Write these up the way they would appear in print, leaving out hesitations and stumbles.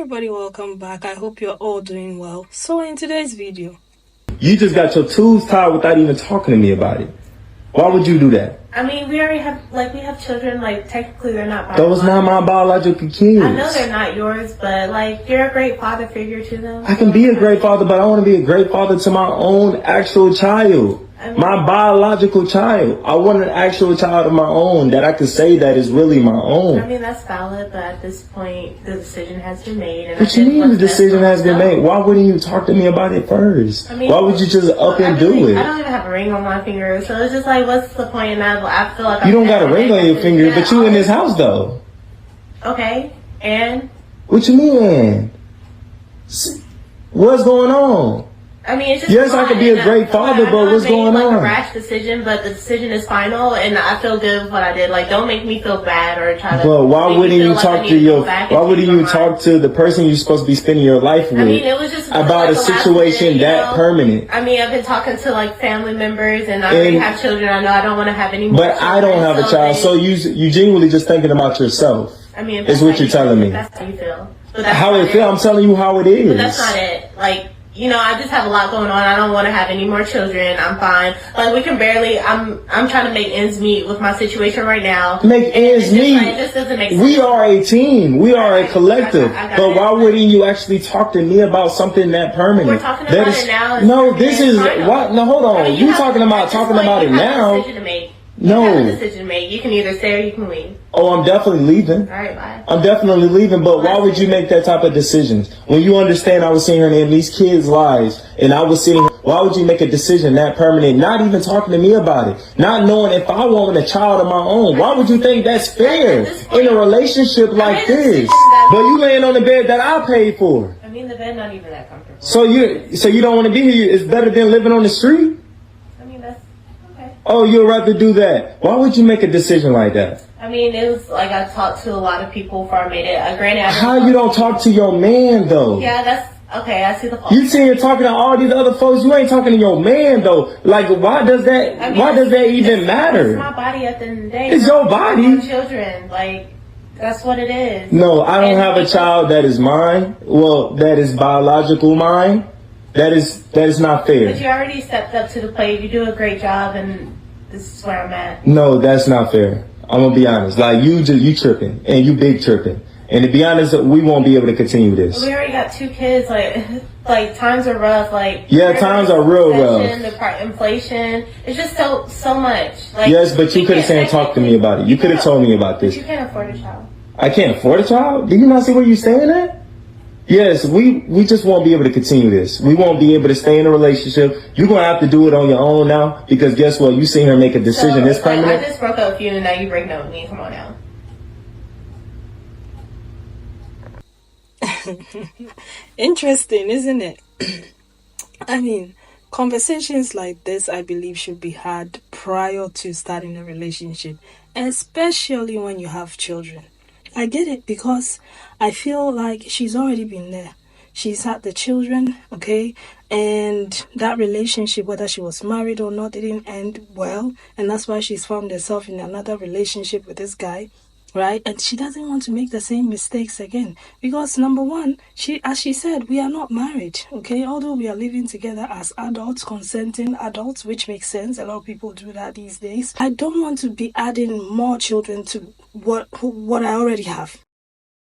everybody, welcome back. I hope you're all doing well. So in today's video, you just got your tubes tied without even talking to me about it. Why would you do that? I mean, we already have, we have children, technically they're not Those not my biological kids. I know they're not yours, but, you're a great father figure to them. I can be a great father, but I want to be a great father to my own actual child. My biological child. I want an actual child of my own that I could say that is really my own. I mean, that's valid, but at this point, the decision has been made. And what you mean the decision has been made? Why wouldn't you talk to me about it first? I mean, why would you just up and do it? I don't even have a ring on my finger, so it's just what's the point in that? I feel like you don't got a ring on your finger, but you in this house though. Okay, and? What you mean? What's going on? I mean, it's just yes, I could be a great father, but what's going on? A rash decision, but the decision is final, and I feel good with what I did. Don't make me feel bad or try to. But why wouldn't you talk to why wouldn't you talk to the person you're supposed to be spending your life with? I mean, it was just about a situation that permanent. I mean, I've been talking to family members, and I already have children. I know I don't want to have any more. But children, I don't have a child, so you genuinely just thinking about yourself. I mean, is what you're telling me. That's how you feel. How it feel? I'm telling you how it is. But that's not it. I just have a lot going on. I don't want to have any more children. I'm fine. We can barely. I'm trying to make ends meet with my situation right now. Make ends meet. It just doesn't make sense. We are a team. We are a collective. But why wouldn't you actually talk to me about something that permanent? We're talking about it now. No, this is what? No, hold on. You talking about it now? Decision to make. No. You have a decision to make. You can either stay or you can leave. Oh, I'm definitely leaving. All right, bye. I'm definitely leaving, but why would you make that type of decisions? When you understand I was seeing her in these kids' lives, and I was seeing, why would you make a decision that permanent, not even talking to me about it, not knowing if I want a child of my own? Why would you think that's fair in a relationship like this? But you laying on the bed that I paid for. I mean, the bed not even that comfortable. So you don't want to be here? It's better than living on the street? Oh, you'd rather do that. Why would you make a decision like that? I mean, it was I talked to a lot of people before I made it. Granted, how you don't talk to your man though? Yeah, that's okay. I see the fault. You see, you're talking to all these other folks. You ain't talking to your man though. Why does that? I mean, why does that even matter? It's my body at the end of the day. It's your body. Children, that's what it is. No, I don't have a child that is mine. Well, that is biological mine. That is not fair. But you already stepped up to the plate. You do a great job, and this is where I'm at. No, that's not fair. I'm gonna be honest. You tripping, and you big tripping. And to be honest, we won't be able to continue this. We already got 2 kids. Times are rough. Yeah, times are real rough. The inflation. It's just so much. Yes, but you could have talk to me about it. You could have told me about this. But you can't afford a child. I can't afford a child? Do you not see where you're staying at? Yes, we just won't be able to continue this. We won't be able to stay in a relationship. You're going to have to do it on your own now because guess what? You seen her make a decision. It's permanent. I just broke up with you and now you breaking up with me. Come on now. Interesting, isn't it? I mean, conversations like this, I believe, should be had prior to starting a relationship, especially when you have children. I get it because I feel like she's already been there. She's had the children, okay? And that relationship, whether she was married or not, didn't end well. And that's why she's found herself in another relationship with this guy, right? And she doesn't want to make the same mistakes again. Because number one, as she said, we are not married, okay? Although we are living together as adults, consenting adults, which makes sense. A lot of people do that these days. I don't want to be adding more children to what I already have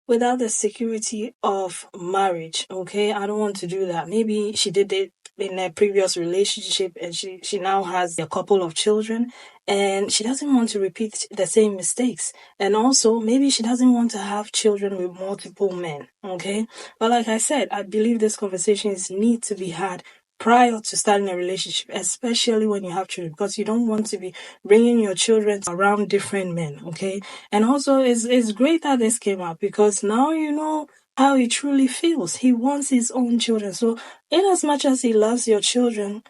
without the security of marriage, okay? I don't want to do that. Maybe she did it in a previous relationship and she now has a couple of children and she doesn't want to repeat the same mistakes. And also, maybe she doesn't want to have children with multiple men, okay? But like I said, I believe these conversations need to be had prior to starting a relationship, especially when you have children, because you don't want to be bringing your children around different men, okay? And also, it's great that this came up because now you know how he truly feels. He wants his own children. So, in as much as he loves your children,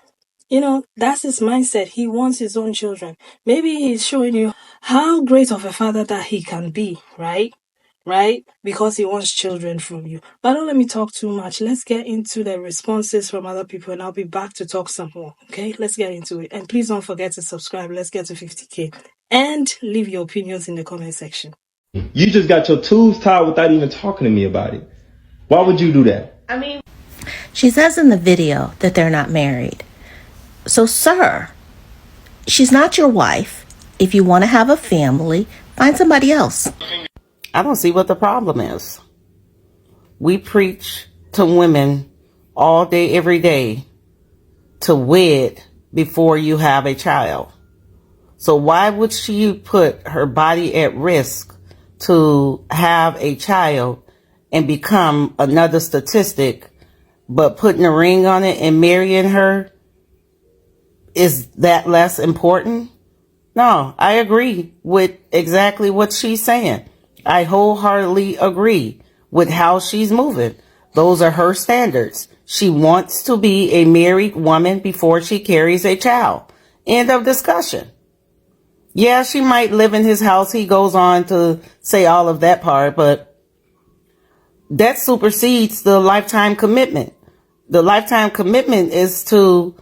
that's his mindset. He wants his own children. Maybe he's showing you how great of a father that he can be, right? Because he wants children from you. But don't let me talk too much. Let's get into the responses from other people and I'll be back to talk some more. Okay, let's get into it. And please don't forget to subscribe. Let's get to 50K. And leave your opinions in the comment section. You just got your tubes tied without even talking to me about it. Why would you do that? I mean, She says in the video that they're not married. So, sir, she's not your wife. If you want to have a family, find somebody else. I don't see what the problem is. We preach to women all day, every day, to wed before you have a child. So why would she put her body at risk to have a child and become another statistic, but putting a ring on it and marrying her, is that less important? No, I agree with exactly what she's saying. I wholeheartedly agree with how she's moving. Those are her standards. She wants to be a married woman before she carries a child. End of discussion. Yeah, she might live in his house. He goes on to say all of that part, but that supersedes the lifetime commitment. The lifetime commitment is to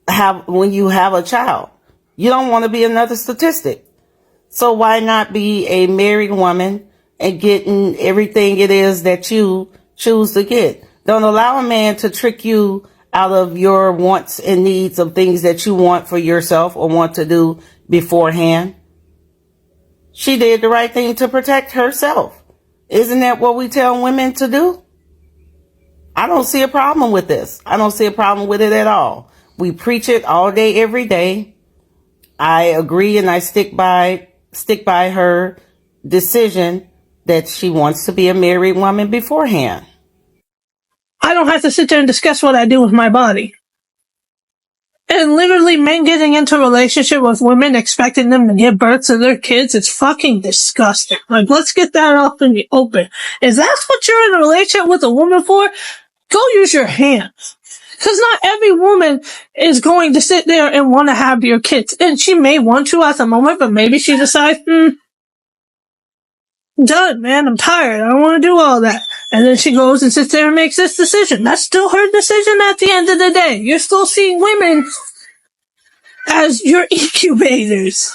have, when you have a child, you don't want to be another statistic. So why not be a married woman and getting everything it is that you choose to get? Don't allow a man to trick you out of your wants and needs of things that you want for yourself or want to do beforehand. She did the right thing to protect herself. Isn't that what we tell women to do? I don't see a problem with this. I don't see a problem with it at all. We preach it all day, every day. I agree, and I stick by her decision that she wants to be a married woman beforehand. I don't have to sit there and discuss what I do with my body. And literally men getting into a relationship with women, expecting them to give birth to their kids, it's fucking disgusting. Like, let's get that off in the open. If that's what you're in a relationship with a woman for, go use your hands. Because not every woman is going to sit there and want to have your kids. And she may want to at the moment, but maybe she decides, done, man, I'm tired. I don't want to do all that. And then she goes and sits there and makes this decision. That's still her decision at the end of the day. You're still seeing women as your incubators.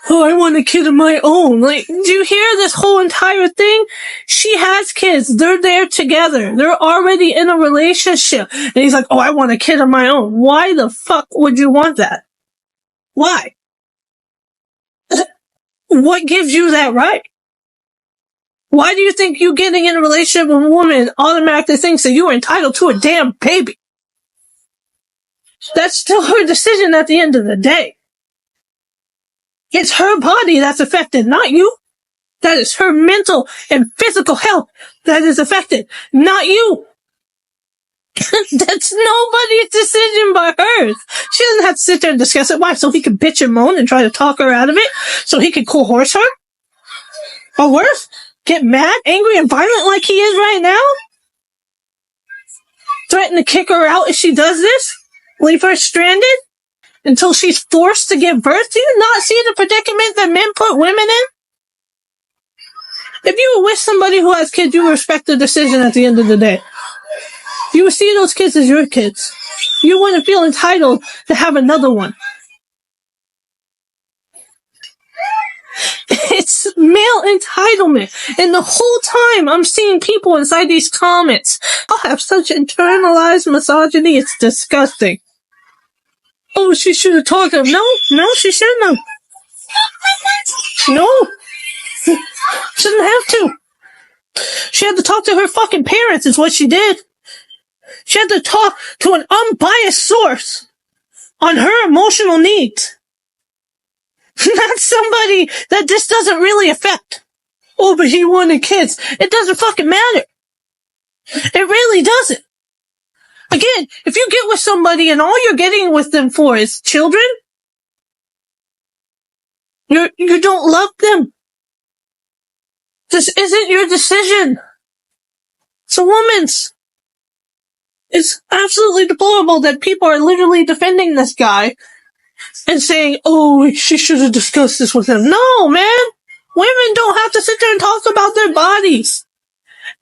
Oh, I want a kid of my own. Like, do you hear this whole entire thing? She has kids. They're there together. They're already in a relationship. And he's like, oh, I want a kid of my own. Why the fuck would you want that? Why? What gives you that right? Why do you think you getting in a relationship with a woman automatically thinks that you are entitled to a damn baby? That's still her decision at the end of the day. It's her body that's affected, not you. That is her mental and physical health that is affected, not you. That's nobody's decision but hers. She doesn't have to sit there and discuss it. Why? So he can bitch and moan and try to talk her out of it? So he can coerce her? Or worse? Get mad, angry, and violent like he is right now? Threaten to kick her out if she does this? Leave her stranded? Until she's forced to give birth? Do you not see the predicament that men put women in? If you were with somebody who has kids, you respect the decision at the end of the day. You would see those kids as your kids. You wouldn't feel entitled to have another one. It's male entitlement. And the whole time I'm seeing people inside these comments, I'll have such internalized misogyny, it's disgusting. Oh, she should have talked to him. No, she shouldn't have. No. Shouldn't have to. She had to talk to her fucking parents is what she did. She had to talk to an unbiased source on her emotional needs. Not somebody that this doesn't really affect. Oh, but he wanted kids. It doesn't fucking matter. It really doesn't. Again, if you get with somebody and all you're getting with them for is children, you don't love them. This isn't your decision. It's a woman's. It's absolutely deplorable that people are literally defending this guy and saying, oh, she should have discussed this with him. No, man. Women don't have to sit there and talk about their bodies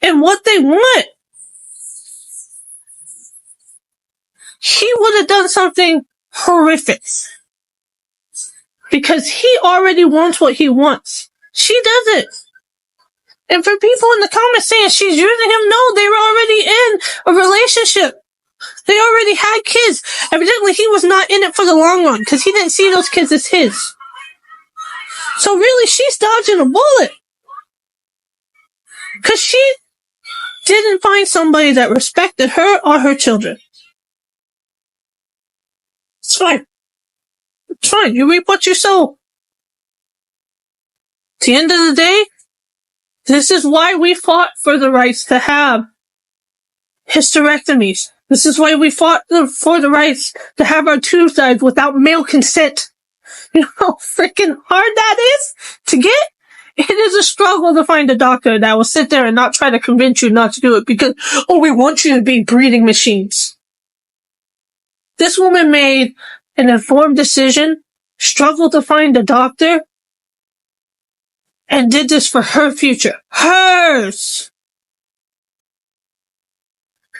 and what they want. He would have done something horrific because he already wants what he wants. She doesn't. And for people in the comments saying she's using him, no, they were already in a relationship. They already had kids. Evidently, he was not in it for the long run because he didn't see those kids as his. So really, she's dodging a bullet. Because she didn't find somebody that respected her or her children. It's fine. It's fine. You reap what you sow. At the end of the day, this is why we fought for the rights to have hysterectomies. This is why we fought for the rights to have our tubes tied without male consent. You know how freaking hard that is to get? It is a struggle to find a doctor that will sit there and not try to convince you not to do it because, oh, we want you to be breeding machines. This woman made an informed decision, struggled to find a doctor, and did this for her future. Hers!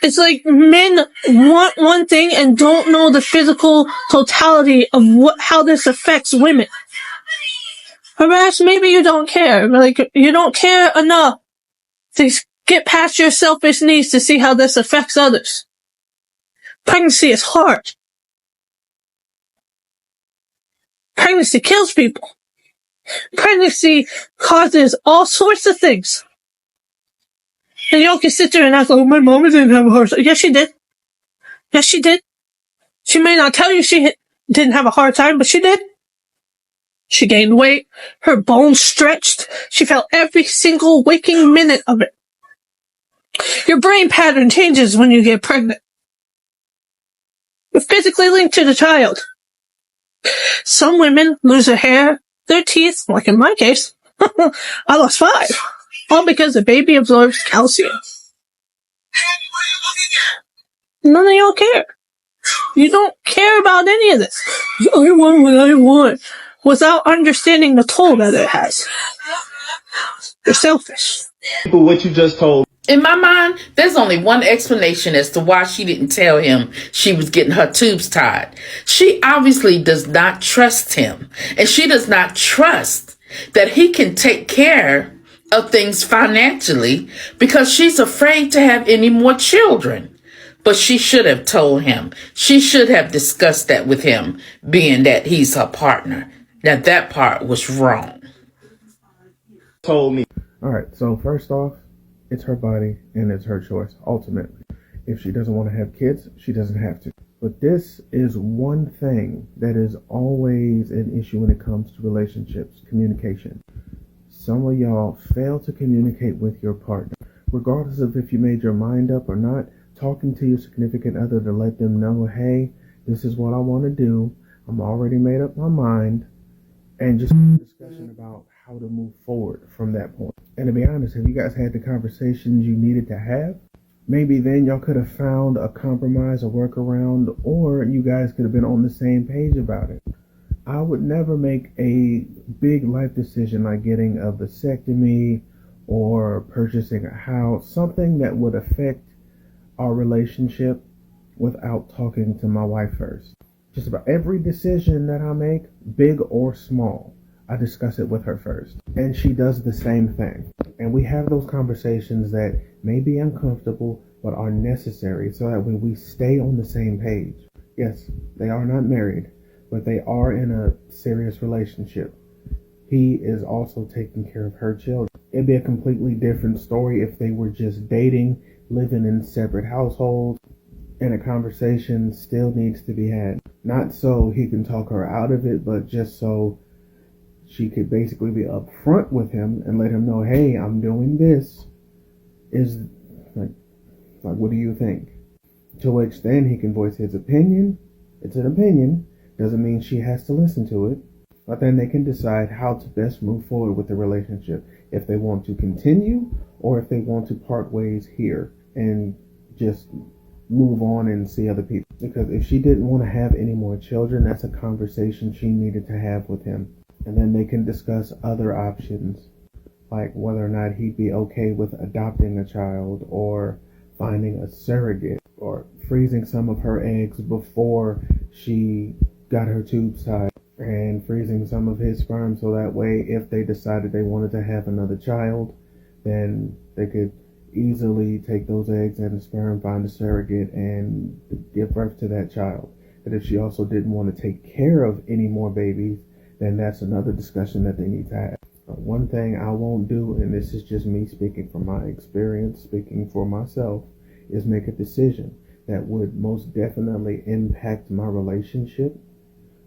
It's like men want one thing and don't know the physical totality of how this affects women. Perhaps maybe you don't care. Like, you don't care enough to get past your selfish needs to see how this affects others. Pregnancy is hard. Pregnancy kills people. Pregnancy causes all sorts of things. And y'all can sit there and act like, oh, my mama didn't have a hard time. Yes, she did. Yes, she did. She may not tell you she didn't have a hard time, but she did. She gained weight. Her bones stretched. She felt every single waking minute of it. Your brain pattern changes when you get pregnant. You're physically linked to the child. Some women lose their hair, their teeth, like in my case. I lost 5. All because the baby absorbs calcium. None of y'all care. You don't care about any of this. I want what I want. Without understanding the toll that it has. You're selfish. People, what you just told. In my mind, there's only one explanation as to why she didn't tell him she was getting her tubes tied. She obviously does not trust him. And she does not trust that he can take care of things financially because she's afraid to have any more children. But she should have told him. She should have discussed that with him, being that he's her partner. Now that part was wrong. Told me. All right, so first off, it's her body and it's her choice, ultimately. If she doesn't want to have kids, she doesn't have to. But this is one thing that is always an issue when it comes to relationships, communication. Some of y'all fail to communicate with your partner. Regardless of if you made your mind up or not, talking to your significant other to let them know, hey, this is what I want to do. I'm already made up my mind. And just a discussion about how to move forward from that point. And to be honest, if you guys had the conversations you needed to have, maybe then y'all could have found a compromise, a workaround, or you guys could have been on the same page about it. I would never make a big life decision like getting a vasectomy or purchasing a house, something that would affect our relationship without talking to my wife first. Just about every decision that I make, big or small, I discuss it with her first. And she does the same thing. And we have those conversations that may be uncomfortable, but are necessary so that when we stay on the same page. Yes, they are not married, but they are in a serious relationship. He is also taking care of her children. It'd be a completely different story if they were just dating, living in separate households, and a conversation still needs to be had. Not so he can talk her out of it, but just so she could basically be upfront with him and let him know, hey, I'm doing this. Is like what do you think? To which then he can voice his opinion. It's an opinion. Doesn't mean she has to listen to it. But then they can decide how to best move forward with the relationship. If they want to continue or if they want to part ways here and just move on and see other people. Because if she didn't want to have any more children, that's a conversation she needed to have with him. And then they can discuss other options, like whether or not he'd be okay with adopting a child or finding a surrogate or freezing some of her eggs before she got her tubes tied and freezing some of his sperm so that way if they decided they wanted to have another child, then they could easily take those eggs and the sperm, find a surrogate, and give birth to that child. But if she also didn't want to take care of any more babies, then that's another discussion that they need to have. One thing I won't do, and this is just me speaking from my experience, speaking for myself, is make a decision that would most definitely impact my relationship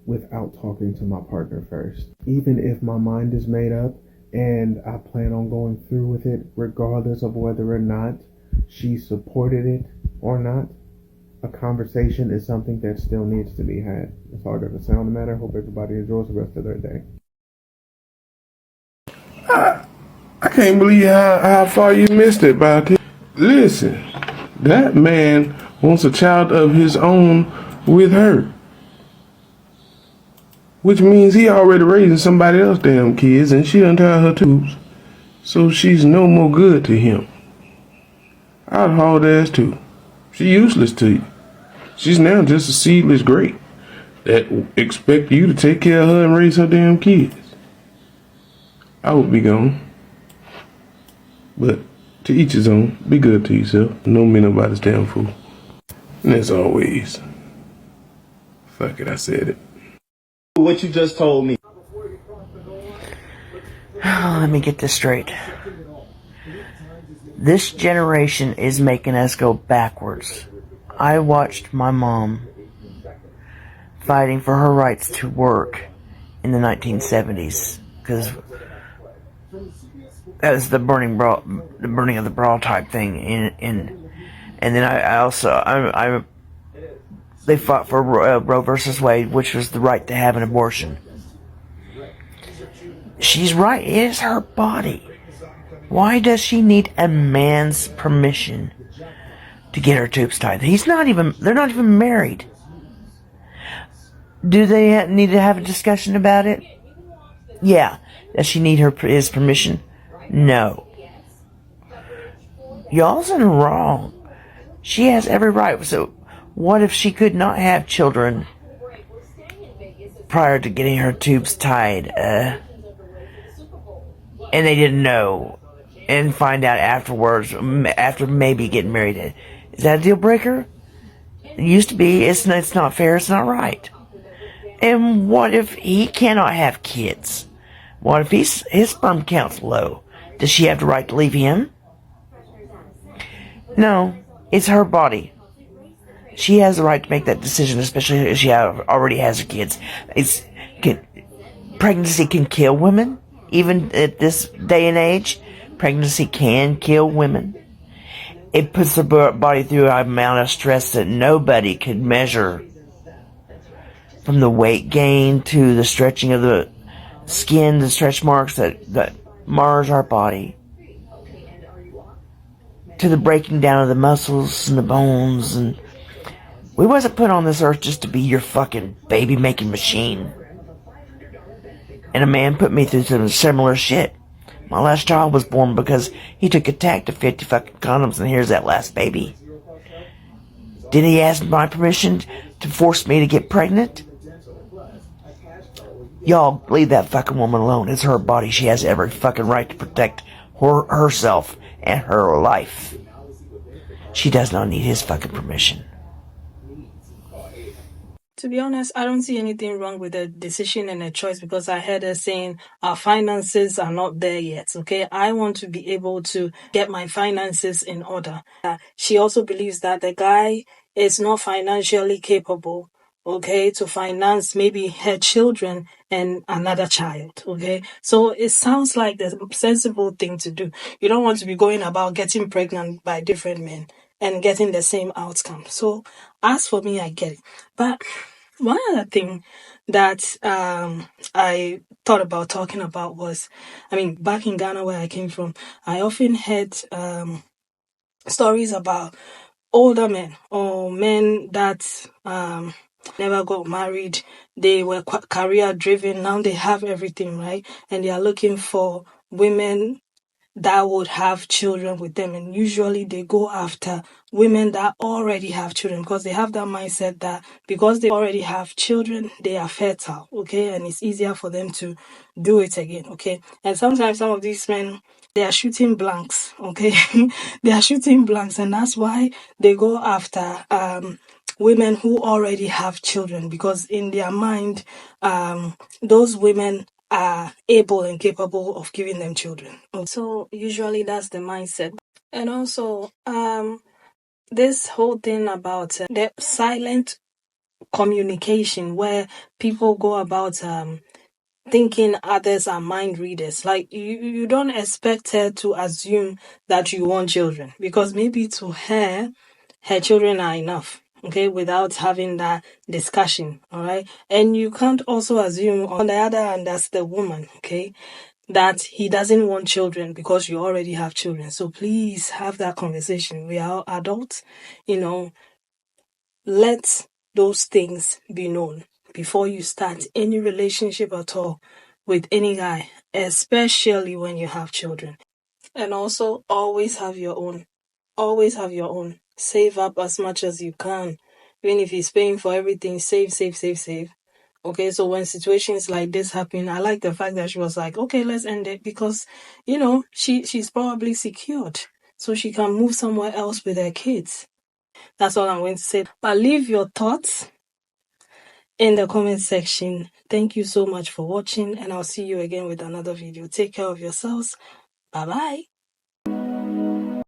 without talking to my partner first. Even if my mind is made up and I plan on going through with it, regardless of whether or not she supported it or not, a conversation is something that still needs to be had. As hard as it sounds, matter. Hope everybody enjoys the rest of their day. I can't believe how far you missed it, Bounty. Listen, that man wants a child of his own with her. Which means he already raising somebody else's damn kids and she untied her tubes. So she's no more good to him. I'd haul ass too. She useless to you. She's now just a seedless grape that expect you to take care of her and raise her damn kids. I would be gone. But to each his own. Be good to yourself. Don't be nobody's damn fool. And as always, fuck it, I said it. What you just told me. Let me get this straight. This generation is making us go backwards. I watched my mom fighting for her rights to work in the 1970s because that was the burning of the bra type thing. And then they fought for Roe versus Wade, which was the right to have an abortion. She's right. It is her body. Why does she need a man's permission to get her tubes tied? They're not even married. Do they need to have a discussion about it? Yeah. Does she need his permission? No. Y'all's in the wrong. She has every right. So what if she could not have children prior to getting her tubes tied? And they didn't know. And find out afterwards, after maybe getting married. Is that a deal breaker? It used to be. It's not fair. It's not right. And what if he cannot have kids? What if his sperm count's low? Does she have the right to leave him? No. It's her body. She has the right to make that decision, especially if she already has her kids. Pregnancy can kill women. Even at this day and age, pregnancy can kill women. It puts the body through an amount of stress that nobody could measure. From the weight gain to the stretching of the skin, the stretch marks that mars our body, to the breaking down of the muscles and the bones. And we wasn't put on this earth just to be your fucking baby making machine. And a man put me through some similar shit. My last child was born because he took a tack to 50 fucking condoms, and here's that last baby. Did he ask my permission to force me to get pregnant? Y'all, leave that fucking woman alone. It's her body. She has every fucking right to protect herself and her life. She does not need his fucking permission. To be honest, I don't see anything wrong with a decision and a choice because I heard her saying our finances are not there yet. Okay, I want to be able to get my finances in order. She also believes that the guy is not financially capable, okay, to finance maybe her children and another child, okay? So it sounds like the sensible thing to do. You don't want to be going about getting pregnant by different men and getting the same outcome. So as for me, I get it. But one other thing that I thought about talking about was, back in Ghana where I came from, I often heard stories about older men or men that never got married. They were career driven. Now they have everything, right? And they are looking for women that would have children with them. And usually they go after women that already have children because they have that mindset that because they already have children, they are fertile, okay? And it's easier for them to do it again, okay? And sometimes some of these men they are shooting blanks, okay? They are shooting blanks, and that's why they go after women who already have children, because in their mind, those women are able and capable of giving them children. So usually that's the mindset. And also, this whole thing about the silent communication, where people go about thinking others are mind readers. Like you don't expect her to assume that you want children, because maybe to her children are enough, okay, without having that discussion. All right. And you can't also assume on the other hand, that's the woman, okay, that he doesn't want children because you already have children. So please have that conversation. We are adults, you know. Let those things be known before you start any relationship at all with any guy, especially when you have children. And also, always have your own. Always have your own. Save up as much as you can. Even if he's paying for everything, save, save, save, save. Okay, so when situations like this happen, I like the fact that she was like, okay, let's end it, because, you know, she's probably secured. So she can move somewhere else with her kids. That's all I'm going to say. But leave your thoughts in the comment section. Thank you so much for watching, and I'll see you again with another video. Take care of yourselves. Bye bye.